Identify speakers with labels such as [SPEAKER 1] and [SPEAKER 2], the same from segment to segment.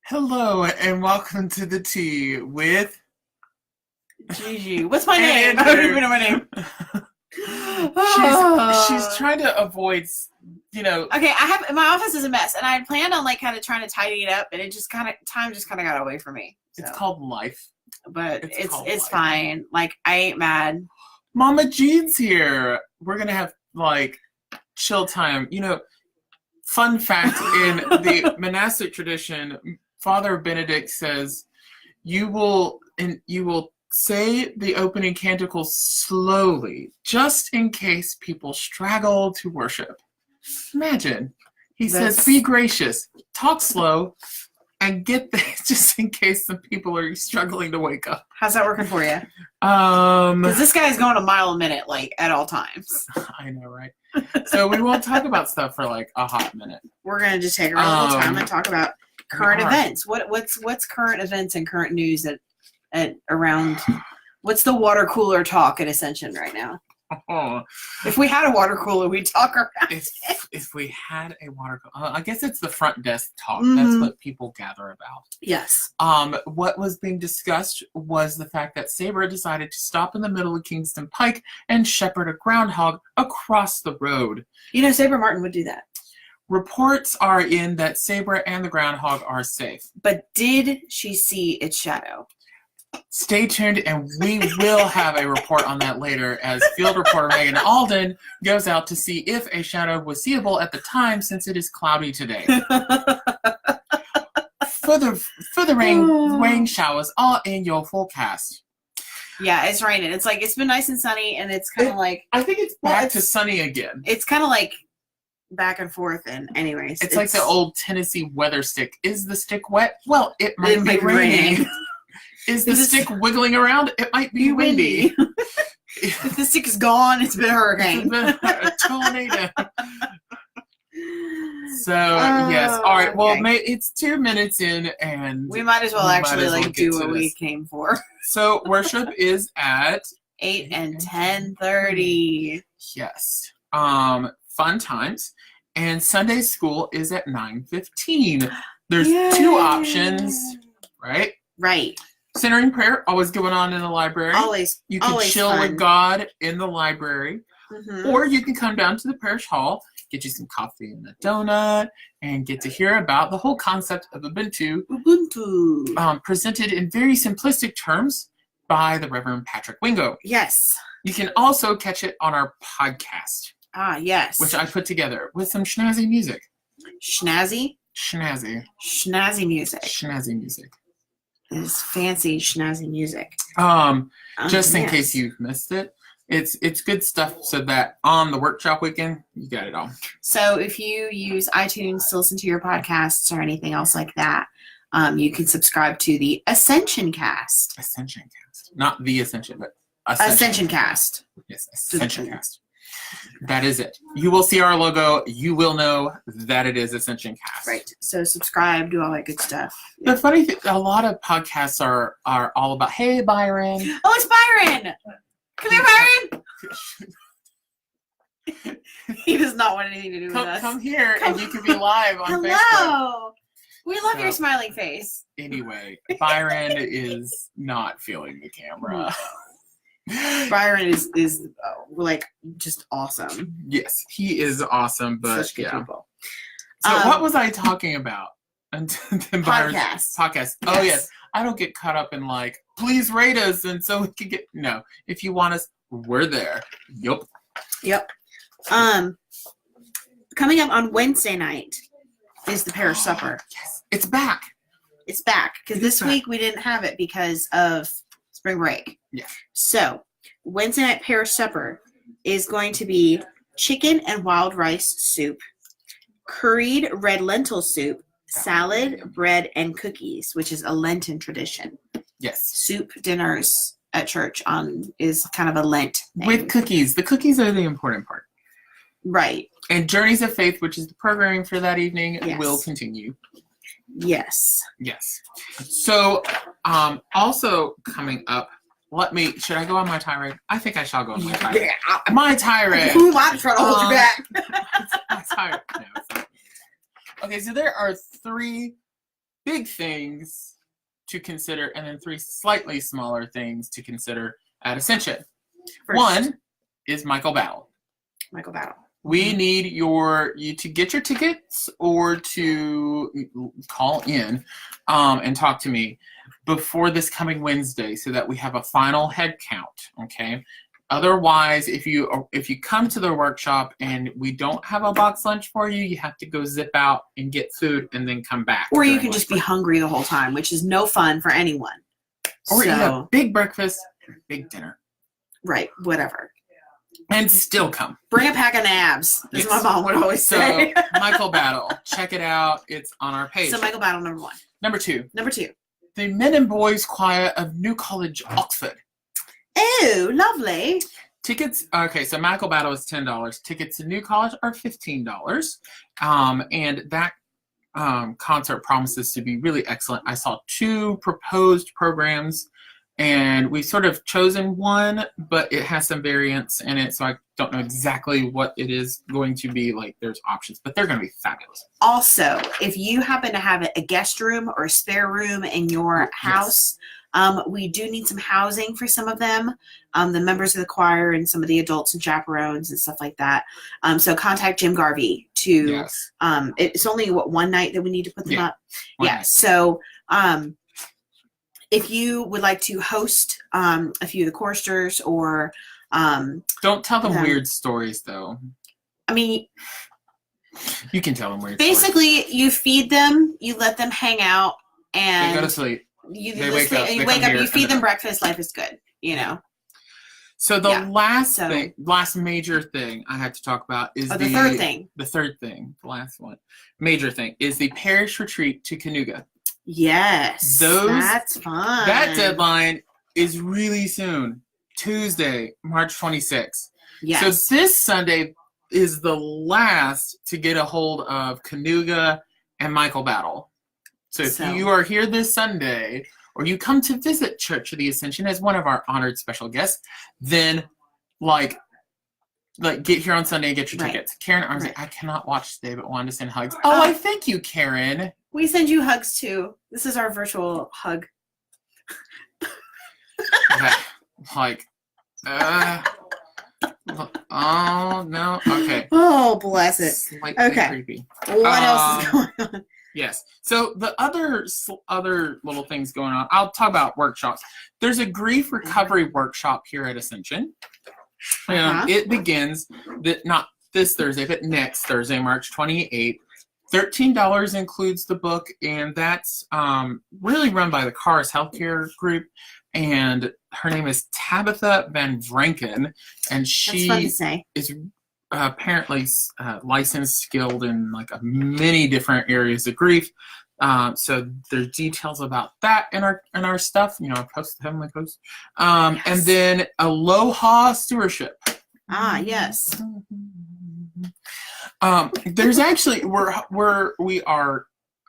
[SPEAKER 1] Hello and welcome to the tea with
[SPEAKER 2] GiGi. What's my name? I don't even know my name.
[SPEAKER 1] she's trying to avoid,
[SPEAKER 2] Okay, my office is a mess, and I had planned on kind of trying to tidy it up, and time just kind of got away from me. So.
[SPEAKER 1] It's called life.
[SPEAKER 2] But it's fine. I ain't mad.
[SPEAKER 1] Mama Jean's here. We're gonna have chill time. Fun fact in the monastic tradition, Father Benedict says you will say the opening canticle slowly, just in case people straggle to worship. Imagine. He says, be gracious, talk slow, and get there just in case some people are struggling to wake up.
[SPEAKER 2] How's that working for you? Because this guy's going a mile a minute, at all times.
[SPEAKER 1] I know, right? So we won't talk about stuff for a hot minute.
[SPEAKER 2] We're gonna just take a real little time and talk about current events. What's current events and current news at around? What's the water cooler talk at Ascension right now?
[SPEAKER 1] Oh.
[SPEAKER 2] If we had a water cooler, we'd talk around.
[SPEAKER 1] If we had a water cooler, I guess it's the front desk talk. Mm-hmm. That's what people gather about.
[SPEAKER 2] Yes.
[SPEAKER 1] What was being discussed was the fact that Sabre decided to stop in the middle of Kingston Pike and shepherd a groundhog across the road.
[SPEAKER 2] Sabre Martin would do that.
[SPEAKER 1] Reports are in that Sabre and the groundhog are safe.
[SPEAKER 2] But did she see its shadow?
[SPEAKER 1] Stay tuned, and we will have a report on that later as field reporter Megan Alden goes out to see if a shadow was seeable at the time, since it is cloudy today. for the rain showers are in your forecast.
[SPEAKER 2] Yeah, it's raining. It's been nice and sunny, and it's kind of
[SPEAKER 1] I think it's back to sunny again.
[SPEAKER 2] It's kind of back and forth, and anyways.
[SPEAKER 1] It's like the old Tennessee weather stick. Is the stick wet? Well, it might be raining. Is the stick wiggling around? It might be windy.
[SPEAKER 2] If the stick is gone, it's been a hurricane.
[SPEAKER 1] A tornado. So, yes. All right. Well, it's 2 minutes in, and
[SPEAKER 2] we might as well do what we came for.
[SPEAKER 1] So, worship is at
[SPEAKER 2] 8 and 10:30.
[SPEAKER 1] Yes. Fun times. And Sunday school is at 9:15. There's 2 options, right?
[SPEAKER 2] Right.
[SPEAKER 1] Centering prayer, always going on in the library.
[SPEAKER 2] Always.
[SPEAKER 1] You can chill with God in the library. Mm-hmm. Or you can come down to the parish hall, get you some coffee and a donut, and get to hear about the whole concept of Ubuntu. Presented in very simplistic terms by the Reverend Patrick Wingo.
[SPEAKER 2] Yes.
[SPEAKER 1] You can also catch it on our podcast.
[SPEAKER 2] Ah, yes.
[SPEAKER 1] Which I put together with some snazzy music.
[SPEAKER 2] Snazzy?
[SPEAKER 1] Snazzy.
[SPEAKER 2] Snazzy music.
[SPEAKER 1] Snazzy music.
[SPEAKER 2] It's fancy snazzy music.
[SPEAKER 1] Just in case you've missed it, it's good stuff, so that on the workshop weekend you got it all.
[SPEAKER 2] So if you use iTunes to listen to your podcasts or anything else like that, you can subscribe to the Ascension Cast.
[SPEAKER 1] Ascension Cast, not the Ascension, but
[SPEAKER 2] Ascension Cast.
[SPEAKER 1] Yes, Ascension Cast. That is it. You will see our logo. You will know that it is Ascension Cast.
[SPEAKER 2] Right. So subscribe, do all that good stuff.
[SPEAKER 1] The funny thing, a lot of podcasts are all about, hey, Byron.
[SPEAKER 2] Oh, it's Byron. Come here, Byron. He does not want anything to do with us.
[SPEAKER 1] Come here, and you can be live on Facebook.
[SPEAKER 2] Hello. We love your smiling face.
[SPEAKER 1] Anyway, Byron is not feeling the camera.
[SPEAKER 2] Byron is just awesome.
[SPEAKER 1] Yes, he is awesome, but
[SPEAKER 2] such good people.
[SPEAKER 1] So what was I talking about?
[SPEAKER 2] Podcast.
[SPEAKER 1] Yes. Oh yes, I don't get caught up in please rate us, and so we can get if you want us, we're there.
[SPEAKER 2] Yep. Coming up on Wednesday night is the parish supper.
[SPEAKER 1] Yes, it's back.
[SPEAKER 2] It's back because this week we didn't have it because of spring break.
[SPEAKER 1] Yeah.
[SPEAKER 2] So, Wednesday night parish supper is going to be chicken and wild rice soup, curried red lentil soup, salad, bread, and cookies, which is a Lenten tradition.
[SPEAKER 1] Yes.
[SPEAKER 2] Soup dinners at church is kind of a Lent thing.
[SPEAKER 1] With cookies. The cookies are the important part.
[SPEAKER 2] Right.
[SPEAKER 1] And Journeys of Faith, which is the programming for that evening, will continue.
[SPEAKER 2] Yes.
[SPEAKER 1] Yes. So, also coming up, should I go on my tirade? I think I shall go on my tirade. My tirade.
[SPEAKER 2] Who am I to try to hold you back?
[SPEAKER 1] My tirade. No, it's not. Okay, so there are 3 big things to consider, and then 3 slightly smaller things to consider at Ascension.
[SPEAKER 2] First,
[SPEAKER 1] One is Michael Battle.
[SPEAKER 2] Michael Battle.
[SPEAKER 1] We need you to get your tickets or to call in and talk to me before this coming Wednesday so that we have a final head count, okay? Otherwise, if you come to the workshop and we don't have a box lunch for you, you have to go zip out and get food and then come back.
[SPEAKER 2] Or you can just be hungry the whole time, which is no fun for anyone.
[SPEAKER 1] Or eat a big breakfast, big dinner.
[SPEAKER 2] Right, whatever.
[SPEAKER 1] And still come.
[SPEAKER 2] Bring a pack of nabs, as my mom would always say.
[SPEAKER 1] So, Michael Battle. Check it out. It's on our page.
[SPEAKER 2] So, Michael Battle, number 1.
[SPEAKER 1] Number 2. The Men and Boys Choir of New College, Oxford.
[SPEAKER 2] Oh, lovely.
[SPEAKER 1] Tickets, okay, so Michael Battle is $10. Tickets to New College are $15. And that concert promises to be really excellent. I saw 2 proposed programs, and we've sort of chosen one, but it has some variants in it, so I don't know exactly what it is going to be. Like, there's options, but they're going to be fabulous.
[SPEAKER 2] Also, if you happen to have a guest room or a spare room in your house, we do need some housing for some of them, the members of the choir and some of the adults and chaperones and stuff like that. So contact Jim Garvey to, it's only, one night that we need to put them up? So if you would like to host a few of the choristers or...
[SPEAKER 1] don't tell them weird stories, though.
[SPEAKER 2] I mean...
[SPEAKER 1] You can tell them weird
[SPEAKER 2] basically,
[SPEAKER 1] stories.
[SPEAKER 2] you feed them, you let them hang out, and...
[SPEAKER 1] They go to sleep.
[SPEAKER 2] They wake up, you feed them breakfast, life is good, you know.
[SPEAKER 1] So the last major thing I have to talk about is the third thing. The third thing, the last one, major thing, is the parish retreat to Canoga.
[SPEAKER 2] Yes, that's fun.
[SPEAKER 1] That deadline is really soon, Tuesday, March 26th. Yes. So this Sunday is the last to get a hold of Canoga and Michael Battle. So if you are here this Sunday, or you come to visit Church of the Ascension as one of our honored special guests, then like get here on Sunday and get your tickets. Karen Armstrong, I cannot watch today, but wanted to send hugs. Oh, I thank you, Karen.
[SPEAKER 2] We send you hugs too. This is our virtual hug.
[SPEAKER 1] Okay. Oh no. Okay.
[SPEAKER 2] Oh, bless it.
[SPEAKER 1] Slightly creepy.
[SPEAKER 2] What else is going on?
[SPEAKER 1] Yes. So the other little things going on, I'll talk about workshops. There's a grief recovery workshop here at Ascension. It begins not this Thursday, but next Thursday, March 28th. $13 includes the book, and that's really run by the Cars Healthcare Group. And her name is Tabitha Van Vranken, and she is apparently licensed, skilled in like many different areas of grief. So there's details about that in our stuff. You know, I post the Heavenly Post. And then Aloha Stewardship.
[SPEAKER 2] Yes.
[SPEAKER 1] There's actually we are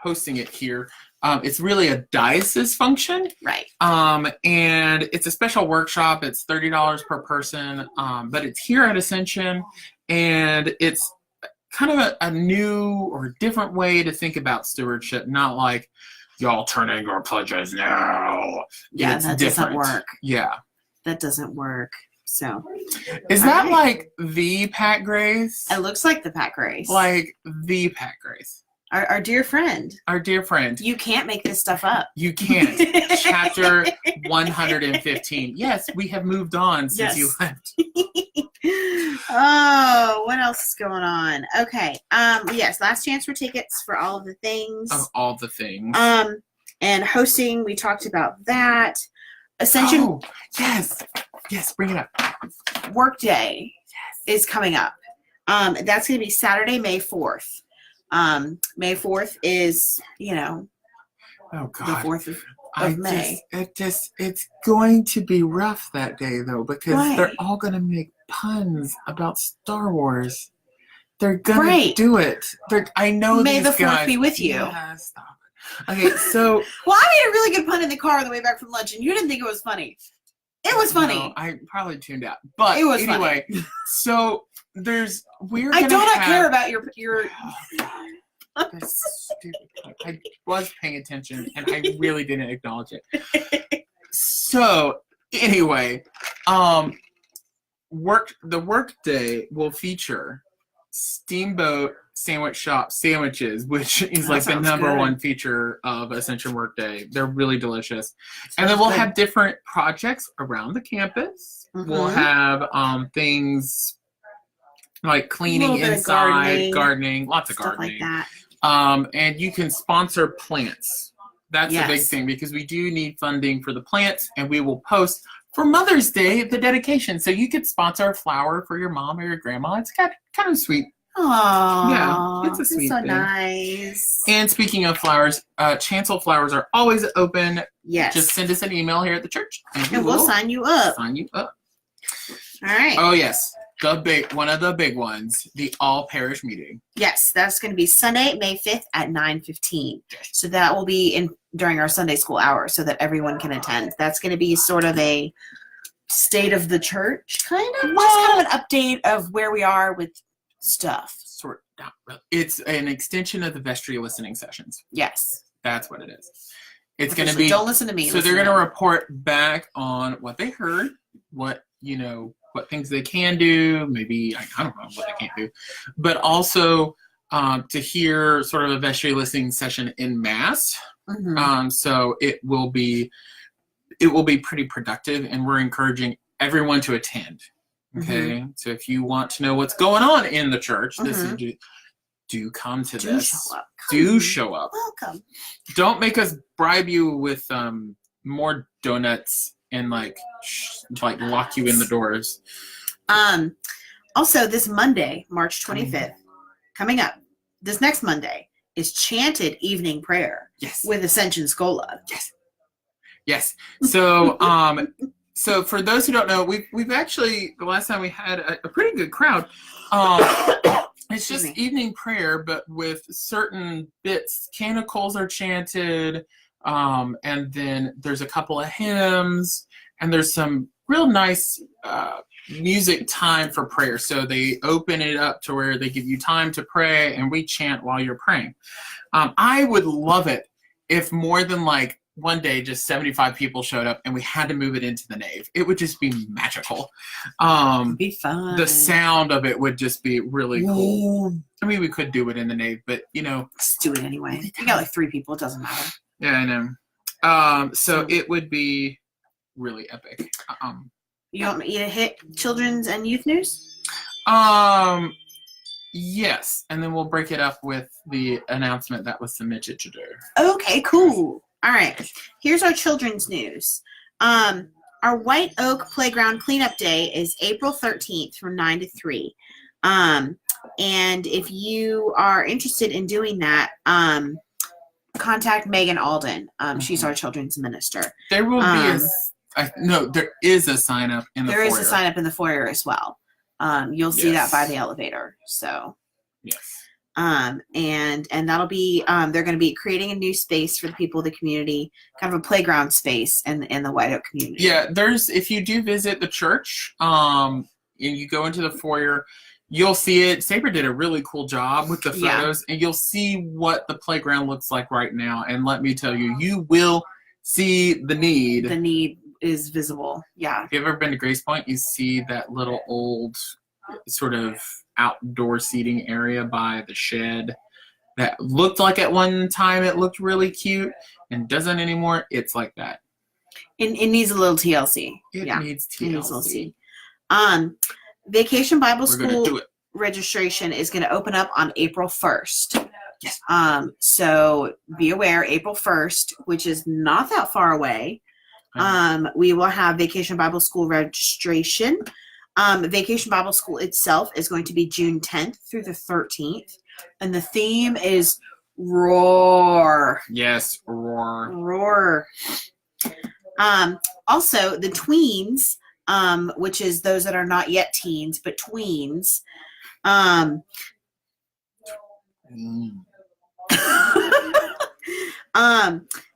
[SPEAKER 1] hosting it here. It's really a diocese function.
[SPEAKER 2] Right.
[SPEAKER 1] And it's a special workshop. It's $30 per person. But it's here at Ascension, and it's kind of a new or different way to think about stewardship, not like y'all turn in your pledges now.
[SPEAKER 2] Yeah, that doesn't work.
[SPEAKER 1] Yeah.
[SPEAKER 2] That doesn't work. So
[SPEAKER 1] is that like the Pat Grace?
[SPEAKER 2] It looks like the Pat Grace.
[SPEAKER 1] Like the Pat Grace.
[SPEAKER 2] Our dear friend.
[SPEAKER 1] Our dear friend.
[SPEAKER 2] You can't make this stuff up.
[SPEAKER 1] You can't. Chapter 115. Yes, we have moved on since you left.
[SPEAKER 2] Oh, what else is going on? Okay. Yes, last chance for tickets for all of the things.
[SPEAKER 1] Of all the things.
[SPEAKER 2] And hosting, we talked about that. Ascension.
[SPEAKER 1] Oh, yes. Yes, bring it up.
[SPEAKER 2] Workday is coming up. That's going to be Saturday, May 4th. May 4th is,
[SPEAKER 1] oh God,
[SPEAKER 2] the 4th of May.
[SPEAKER 1] It's going to be rough that day though, because they're all going to make puns about Star Wars. They're going to do it. I know
[SPEAKER 2] May
[SPEAKER 1] these
[SPEAKER 2] the 4th
[SPEAKER 1] guys,
[SPEAKER 2] be with you.
[SPEAKER 1] Yeah, stop it. Okay, so.
[SPEAKER 2] Well, I made a really good pun in the car on the way back from lunch, and you didn't think it was funny. It was funny.
[SPEAKER 1] No, I probably tuned out. But
[SPEAKER 2] it was
[SPEAKER 1] anyway,
[SPEAKER 2] funny.
[SPEAKER 1] So I do
[SPEAKER 2] not care about your
[SPEAKER 1] That's stupid. I was paying attention and I really didn't acknowledge it. So anyway, the work day will feature Steamboat Sandwich Shop sandwiches, which is
[SPEAKER 2] That
[SPEAKER 1] like the
[SPEAKER 2] sounds
[SPEAKER 1] number
[SPEAKER 2] good.
[SPEAKER 1] one feature of Ascension Workday. They're really delicious. And then we'll have different projects around the campus. We'll have things like cleaning
[SPEAKER 2] Little bit of
[SPEAKER 1] inside, gardening, lots of
[SPEAKER 2] stuff
[SPEAKER 1] gardening.
[SPEAKER 2] like that.
[SPEAKER 1] And you can sponsor plants. That's a big
[SPEAKER 2] Yes.
[SPEAKER 1] thing because we do need funding for the plants, and we will post for Mother's Day the dedication. So you could sponsor a flower for your mom or your grandma. It's kind of sweet.
[SPEAKER 2] Aww.
[SPEAKER 1] Yeah, it's a
[SPEAKER 2] that's
[SPEAKER 1] sweet
[SPEAKER 2] so
[SPEAKER 1] thing.
[SPEAKER 2] nice.
[SPEAKER 1] And speaking of flowers, chancel flowers are always open.
[SPEAKER 2] Yes.
[SPEAKER 1] Just send us an email here at the church,
[SPEAKER 2] and we'll sign you up.
[SPEAKER 1] Sign you up.
[SPEAKER 2] All right.
[SPEAKER 1] Oh yes, one of the big ones, the all parish meeting.
[SPEAKER 2] Yes, that's going to be Sunday, May 5th at 9:15. So that will be during our Sunday school hours so that everyone can attend. That's going to be sort of a state of the church, kind of. Just kind of an update of where we are with stuff.
[SPEAKER 1] Not really. It's an extension of the vestry listening sessions.
[SPEAKER 2] Yes.
[SPEAKER 1] That's what it is. It's going to
[SPEAKER 2] Officially,
[SPEAKER 1] be.
[SPEAKER 2] don't listen to me.
[SPEAKER 1] So they're going to report back on what they heard, what things they can do, maybe, I don't know what they can't do, but also to hear sort of a vestry listening session in Mass. So it will be pretty productive, and we're encouraging everyone to attend. Okay, so if you want to know what's going on in the church, do come to this.
[SPEAKER 2] Show up.
[SPEAKER 1] Do show up.
[SPEAKER 2] Welcome.
[SPEAKER 1] Don't make us bribe you with more donuts and like lock you in the doors.
[SPEAKER 2] Also, this Monday, March 25th, coming up, this next Monday is chanted evening prayer.
[SPEAKER 1] Yes.
[SPEAKER 2] With Ascension Scola.
[SPEAKER 1] Yes. So so for those who don't know, we've actually, the last time we had a pretty good crowd. It's just evening prayer, but with certain bits. Canticles are chanted, and then there's a couple of hymns, and there's some real nice music time for prayer. So they open it up to where they give you time to pray, and we chant while you're praying. I would love it if more than one day just 75 people showed up and we had to move it into the nave. It would just be magical.
[SPEAKER 2] It'd be fun.
[SPEAKER 1] The sound of it would just be really cool. I mean, we could do it in the nave, but
[SPEAKER 2] let's do it anyway. You got 3 people, it doesn't matter.
[SPEAKER 1] Yeah, I know. So it would be really epic.
[SPEAKER 2] You want me to hit children's and youth news?
[SPEAKER 1] Yes, and then we'll break it up with the announcement that was submitted to do.
[SPEAKER 2] Okay, cool. All right, here's our children's news. Our White Oak Playground Cleanup Day is April 13th from 9 to 3. And if you are interested in doing that, contact Megan Alden. She's our children's minister.
[SPEAKER 1] There will be there is a sign up in the foyer.
[SPEAKER 2] There is a sign up in the foyer as well. You'll see that by the elevator. So
[SPEAKER 1] yes.
[SPEAKER 2] And that'll be they're going to be creating a new space for the people of the community, kind of a playground space in the White Oak community.
[SPEAKER 1] Yeah, if you do visit the church, and you go into the foyer, you'll see it. Saber did a really cool job with the photos, and you'll see what the playground looks like right now. And let me tell you, you will see the need.
[SPEAKER 2] The need is visible. Yeah.
[SPEAKER 1] If you've ever been to Grace Point, you see that little old sort of outdoor seating area by the shed that looked like at one time it looked really cute and doesn't anymore. It's like that.
[SPEAKER 2] It needs a little TLC.
[SPEAKER 1] It needs TLC.
[SPEAKER 2] It needs TLC. Vacation Bible School registration is going to open up on April 1st.
[SPEAKER 1] Yes.
[SPEAKER 2] So be aware, April 1st, which is not that far away. We will have Vacation Bible School registration. Vacation Bible School itself is going to be June 10th through the 13th. And the theme is Roar.
[SPEAKER 1] Yes, Roar.
[SPEAKER 2] Roar. Also, the tweens, which is those that are not yet teens, but tweens.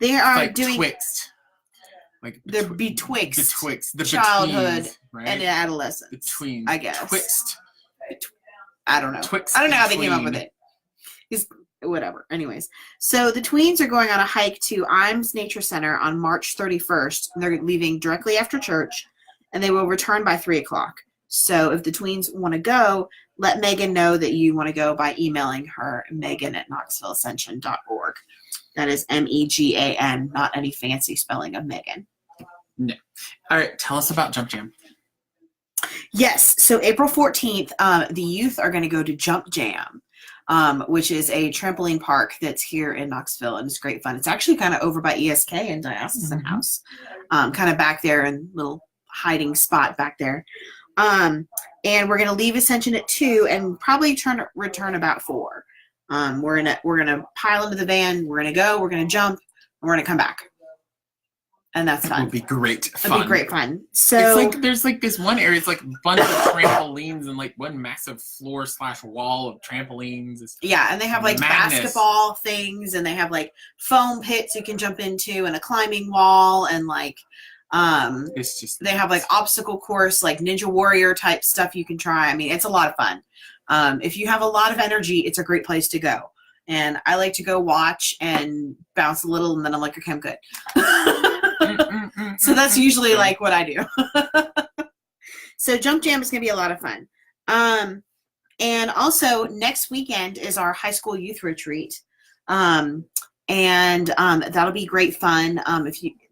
[SPEAKER 2] They are doing
[SPEAKER 1] twixt.
[SPEAKER 2] They're betwixt
[SPEAKER 1] the
[SPEAKER 2] childhood
[SPEAKER 1] betweens, right?
[SPEAKER 2] and adolescence.
[SPEAKER 1] Between,
[SPEAKER 2] I guess.
[SPEAKER 1] Twixt.
[SPEAKER 2] I don't know.
[SPEAKER 1] Twixt.
[SPEAKER 2] I don't know how they came up with it. whatever. Anyways, so the tweens are going on a hike to Imes Nature Center on March 31st. And they're leaving directly after church, and they will return by 3 o'clock. So if the tweens want to go, let Megan know that you want to go by emailing her, Megan@KnoxvilleAscension.org. That is Megan, not any fancy spelling of Megan.
[SPEAKER 1] No. All right, tell us about Jump Jam.
[SPEAKER 2] Yes, so April 14th, the youth are going to go to Jump Jam, which is a trampoline park that's here in Knoxville, and it's great fun. It's actually kind of over by ESK and Diocesan House, kind of back there in a little hiding spot back there. And we're going to leave Ascension at 2 and probably return about 4. We're gonna pile into the van. We're gonna go. We're gonna jump. And we're gonna come back. And that's fun.
[SPEAKER 1] It will be great fun.
[SPEAKER 2] It'll be great fun. So
[SPEAKER 1] it's like there's like this one area. It's like a bunch of trampolines and like one massive floor/wall of trampolines.
[SPEAKER 2] Yeah, and they have like
[SPEAKER 1] madness.
[SPEAKER 2] basketball things, and they have like foam pits you can jump into, and a climbing wall, and like
[SPEAKER 1] it's just
[SPEAKER 2] they have like obstacle course, like Ninja Warrior type stuff you can try. I mean, it's a lot of fun. If you have a lot of energy, it's a great place to go. And I like to go watch and bounce a little, and then I'm like, okay, I'm good. So that's usually like what I do. So Jump Jam is going to be a lot of fun. And also next weekend is our high school youth retreat. And that'll be great fun.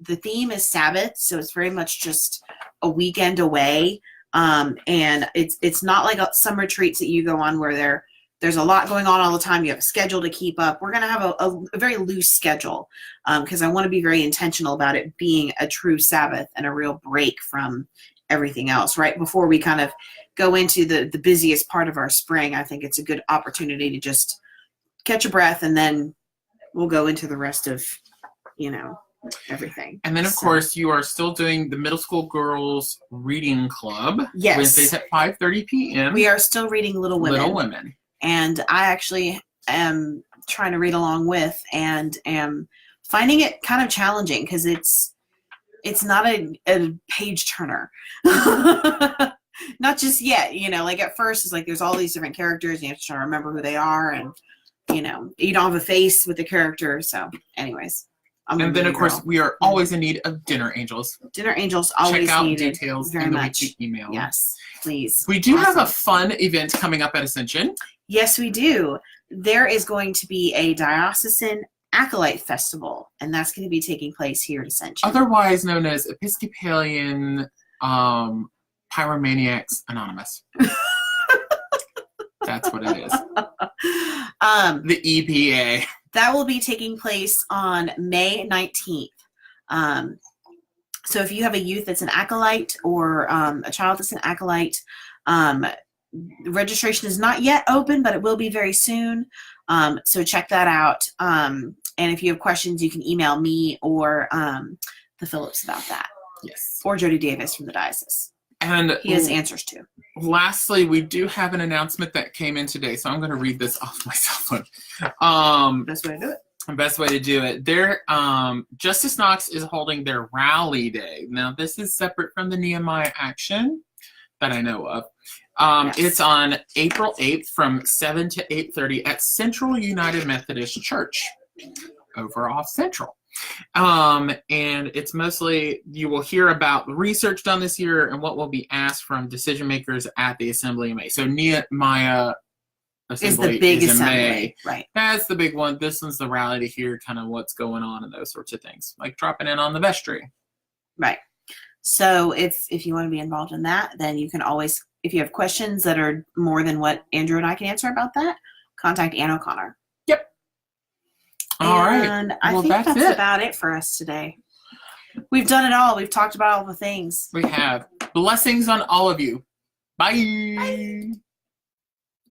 [SPEAKER 2] The theme is Sabbath, so it's very much just a weekend away. And it's not like some retreats that you go on where there's a lot going on all the time. You have a schedule to keep up. We're going to have a very loose schedule because I want to be very intentional about it being a true Sabbath and a real break from everything else. Right before we kind of go into the busiest part of our spring, I think it's a good opportunity to just catch a breath, and then we'll go into the rest of, everything.
[SPEAKER 1] And then, of course, you are still doing the middle school girls reading club.
[SPEAKER 2] Yes.
[SPEAKER 1] Wednesdays at 5:30 p.m.
[SPEAKER 2] We are still reading Little Women.
[SPEAKER 1] Little Women. And
[SPEAKER 2] I actually am trying to read along with, and am finding it kind of challenging because it's not a page turner. Not just yet, like at first it's like there's all these different characters and you have to try to remember who they are, and you don't have a face with the character. So anyways.
[SPEAKER 1] And then, of course, we are always in need of dinner angels.
[SPEAKER 2] Dinner angels always
[SPEAKER 1] check out
[SPEAKER 2] needed.
[SPEAKER 1] Details
[SPEAKER 2] very
[SPEAKER 1] in the
[SPEAKER 2] much.
[SPEAKER 1] weekly email.
[SPEAKER 2] Yes, please.
[SPEAKER 1] We do have a fun event coming up at Ascension.
[SPEAKER 2] Yes, we do. There is going to be a Diocesan Acolyte Festival, and that's going to be taking place here at Ascension.
[SPEAKER 1] Otherwise known as Episcopalian Pyromaniacs Anonymous. That's what it is. The EPA.
[SPEAKER 2] That will be taking place on May 19th. So if you have a youth that's an acolyte or a child that's an acolyte, registration is not yet open, but it will be very soon. So check that out. And if you have questions, you can email me or the Phillips about that.
[SPEAKER 1] Yes.
[SPEAKER 2] Or Jody Davis from the diocese.
[SPEAKER 1] And
[SPEAKER 2] he has answers too.
[SPEAKER 1] Lastly, we do have an announcement that came in today, so I'm going to read this off my cell phone.
[SPEAKER 2] Best way to do it.
[SPEAKER 1] Best way to do it. Justice Knox is holding their rally day. Now, this is separate from the Nehemiah Action that I know of. Yes. It's on April 8th from 7 to 8:30 at Central United Methodist Church over off Central. And it's mostly, you will hear about the research done this year and what will be asked from decision makers at the Assembly in May. So Nehemiah Assembly
[SPEAKER 2] is the big
[SPEAKER 1] in
[SPEAKER 2] assembly,
[SPEAKER 1] May.
[SPEAKER 2] Right?
[SPEAKER 1] That's the big one. This one's the rally to hear kind of what's going on and those sorts of things, like dropping in on the vestry.
[SPEAKER 2] Right. So if you want to be involved in that, then you can always, if you have questions that are more than what Andrew and I can answer about that, contact Ann O'Connor.
[SPEAKER 1] Yep. All right.
[SPEAKER 2] And I think that's about it for us today. We've done it all. We've talked about all the things.
[SPEAKER 1] We have. Blessings on all of you. Bye.
[SPEAKER 2] Bye.